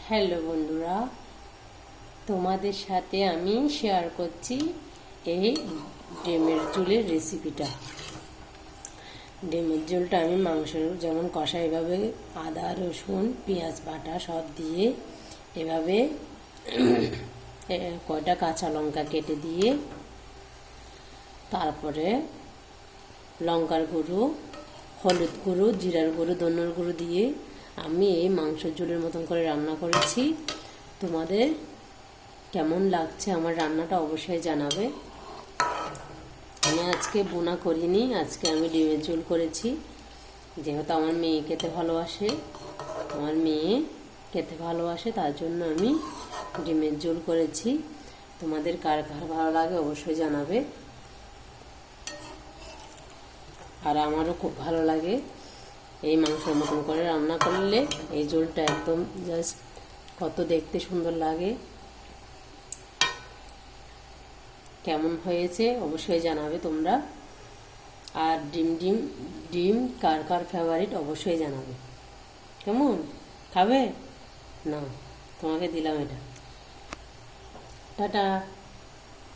Hello বন্ধুরা, তোমাদের সাথে আমি শেয়ার করছি এই ডিমের ঝোলের রেসিপিটা। ডিমের ঝোলটা আমি মাংসের যেমন কষা এভাবে আদা রসুন পেঁয়াজ বাটা সব দিয়ে এভাবে কয়টা কাঁচা লঙ্কা কেটে দিয়ে তারপরে লঙ্কার গুঁড়ো, হলুদ গুঁড়ো, জিরার গুঁড়ো, ধনের গুঁড়ো দিয়ে আমি এই মাংসের ঝোলের মতন করে রান্না করেছি। তোমাদের কেমন লাগছে আমার রান্নাটা অবশ্যই জানাবে। আমি আজকে বোনা করিনি, আজকে আমি ডিমের ঝোল করেছি। যেহেতু আমার মেয়ে খেতে ভালোবাসে তার জন্য আমি ডিমের ঝোল করেছি। তোমাদের কার কার ভালো লাগে অবশ্যই জানাবে। আর আমারও খুব ভালো লাগে এই মাংসের মতন করে রান্না করলে। এই ঝোলটা একদম জাস্ট কত দেখতে সুন্দর লাগে। কেমন হয়েছে অবশ্যই জানাবে তোমরা। আর ডিম কার কার ফেভারিট অবশ্যই জানাবে। কেমন খাবে? না, তোমাকে দিলাম এটা। টাটা।